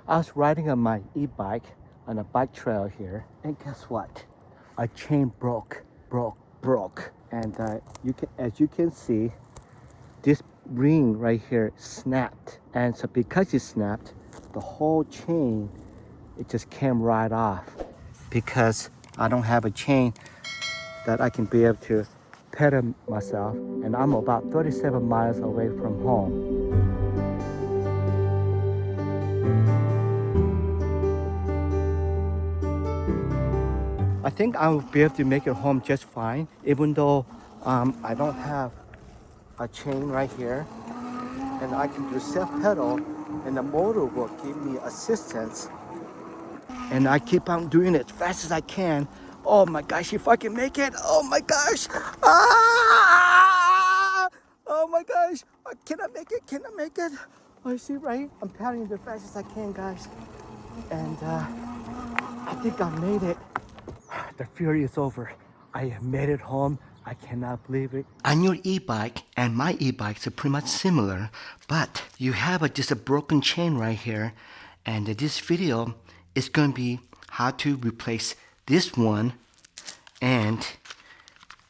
I was riding on my e-bike on a bike trail here, and guess what? A chain broke. And as you can see, this ring right here snapped. And so because it snapped, the whole chain, it just came right off. Because I don't have a chain that I can be able to pedal myself, and I'm about 37 miles away from home. I think I will be able to make it home just fine, even though I don't have a chain right here, and I can do self-pedal, and the motor will give me assistance, and I keep on doing it as fast as I can. Oh my gosh, if I can make it, oh my gosh, oh my gosh, can I make it? Oh, you see, right? I'm paddling as fast as I can, guys, and I think I made it. The fury is over. I have made it home. I cannot believe it. On your e-bike and my e-bikes are pretty much similar, but you have just a broken chain right here, and this video is going to be how to replace this one and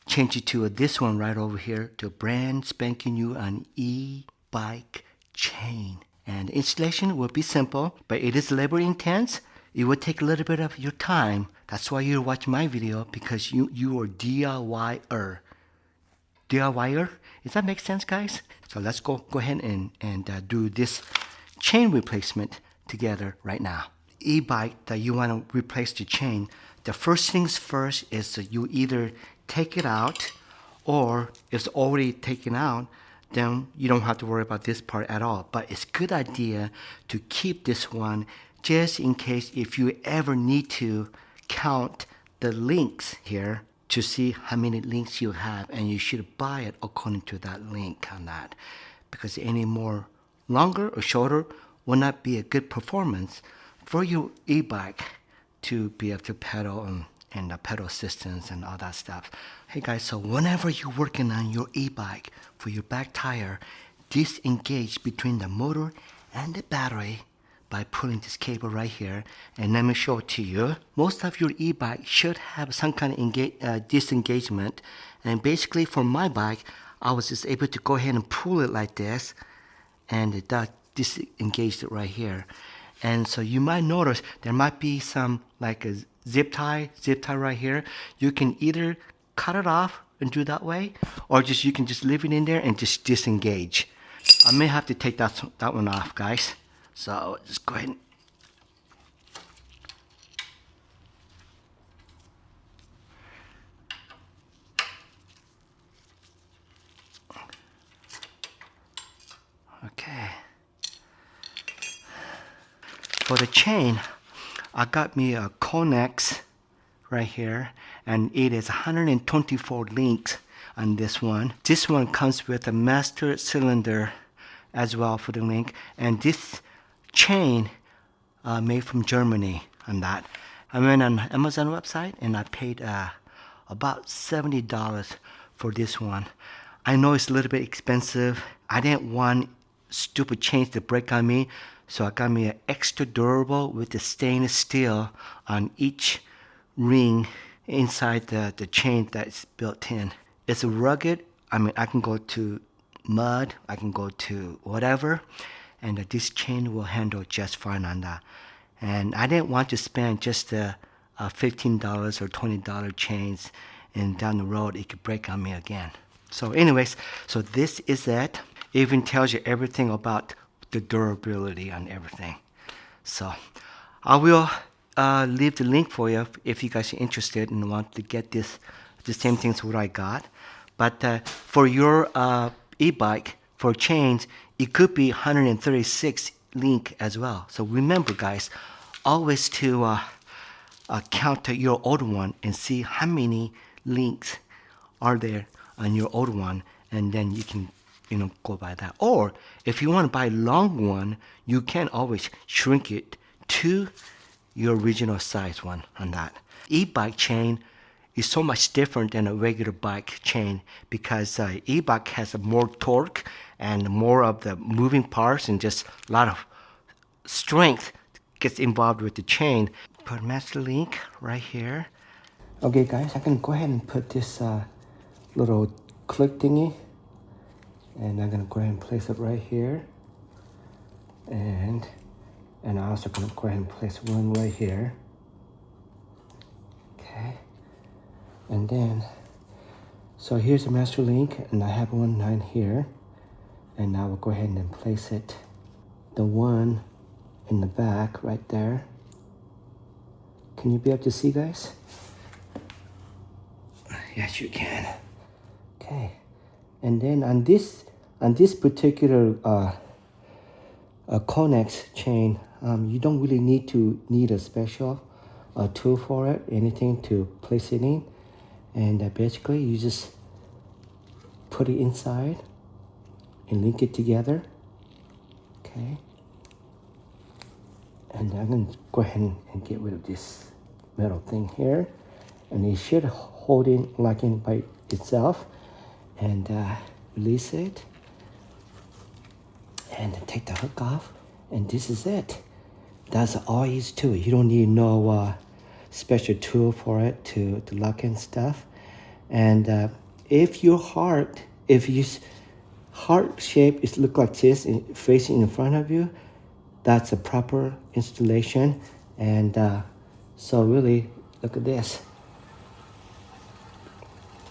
change it to this one right over here, to a brand spanking new an e-bike chain. And installation will be simple, but it is labor intense. It will take a little bit of your time. That's why you're watching my video, because you are DIYer. DIYer? Does that make sense, guys? So let's go ahead and do this chain replacement together right now. E-bike that you want to replace the chain, the first things first is that you either take it out, or if it's already taken out, then you don't have to worry about this part at all. But it's a good idea to keep this one just in case if you ever need to count the links here to see how many links you have, and you should buy it according to that link on that, because any more longer or shorter will not be a good performance for your e-bike to be able to pedal and the pedal assistance and all that stuff. Hey guys, so whenever you're working on your e-bike for your back tire, disengage between the motor and the battery by pulling this cable right here, and let me show it to you. Most of your e-bike should have some kind of disengagement, and basically for my bike, I was just able to go ahead and pull it like this, and it does disengage it right here. And so you might notice there might be some like a zip tie right here. You can either cut it off and do that way, or you can just leave it in there and just disengage. I may have to take that one off, guys. So just go ahead and okay. For the chain, I got me a Connex right here, and it is 124 links on this one. This one comes with a master cylinder as well for the link, and this chain made from Germany on that. I went on Amazon website and I paid about $70 for this one. I know it's a little bit expensive. I didn't want stupid chains to break on me, so I got me an extra durable with the stainless steel on each ring inside the chain that's built in. It's rugged. I mean, I can go to mud, I can go to whatever, and this chain will handle just fine on that. And I didn't want to spend just $15 or $20 chains, and down the road it could break on me again. So anyways, so this is it. It even tells you everything about the durability on everything. So I will leave the link for you if you guys are interested and want to get the same things what I got. But for your e-bike, for chains, it could be 136 link as well. So remember, guys, always to count your old one and see how many links are there on your old one, and then you can go by that. Or if you want to buy a long one, you can always shrink it to your original size one on that. E-bike chain is so much different than a regular bike chain, because e-bike has more torque and more of the moving parts and just a lot of strength gets involved with the chain. Put master link right here. Okay guys, I can go ahead and put this little click thingy, and I'm gonna go ahead and place it right here, and I'm also gonna go ahead and place one right here. Okay, and then so here's the master link, and I have one line here, and now we'll go ahead and then place it, the one in the back right there. Can you be able to see, guys? Yes, you can. Okay, and then on this particular Connex chain, you don't really need a special tool for it, anything to place it in, and basically you just put it inside and link it together. Okay, and I'm going to go ahead and get rid of this metal thing here, and it should hold in like in by itself, and release it, and then take the hook off, and this is it. That's all there is to it. You don't need no special tool for it to lock in stuff. And if your heart shape is look like this, facing in front of you, that's a proper installation. And so really, look at this.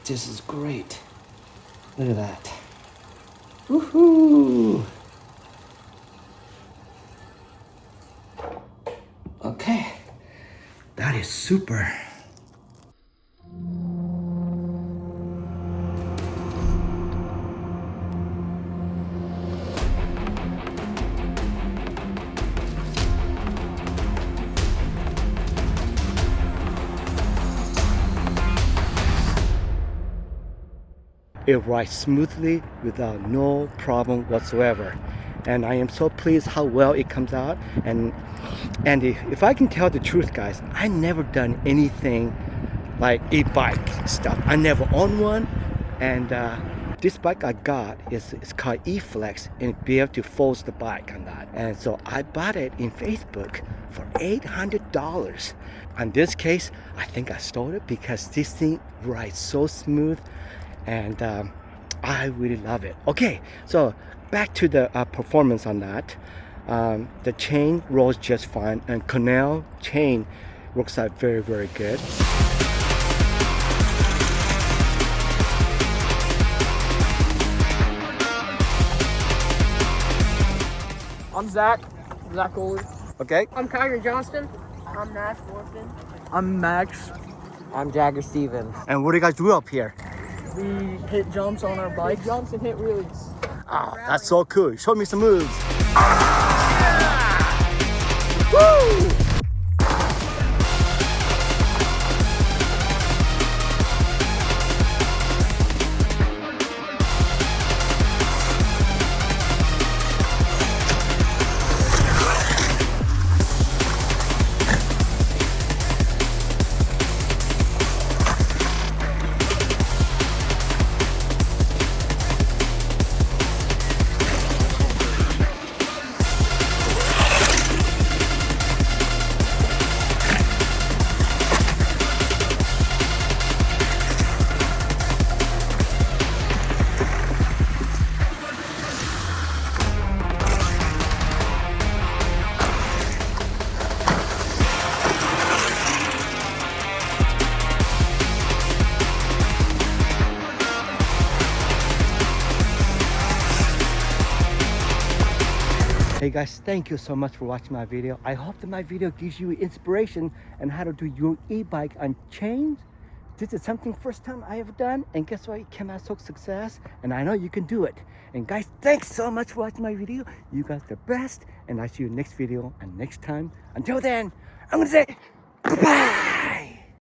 This is great. Look at that. Woohoo! Okay, that is super. It rides smoothly without no problem whatsoever, and I am so pleased how well it comes out. And if I can tell the truth, guys, I never done anything like e-bike stuff. I never owned one, and this bike I got it's called E-Flex, and be able to fold the bike on that. And so I bought it in Facebook for $800. In this case, I think I stole it because this thing rides so smooth, and I really love it. Okay, so back to the performance on that. The chain rolls just fine, and canal chain works out very, very good. I'm Zach Oley. Okay. I'm Kyrie Johnston. I'm Nash Morphin. I'm Max. I'm Jagger Stevens. And what do you guys do up here? We hit jumps on our bike. Jumps and hit wheelies. Oh, that's so cool. Show me some moves. Woo! Hey guys, thank you so much for watching my video. I hope that my video gives you inspiration on how to do your e-bike on chains. This is something first time I ever done, and guess what? It came out so success, and I know you can do it. And guys, thanks so much for watching my video. You guys are the best, and I'll see you next video and next time. Until then, I'm gonna say goodbye.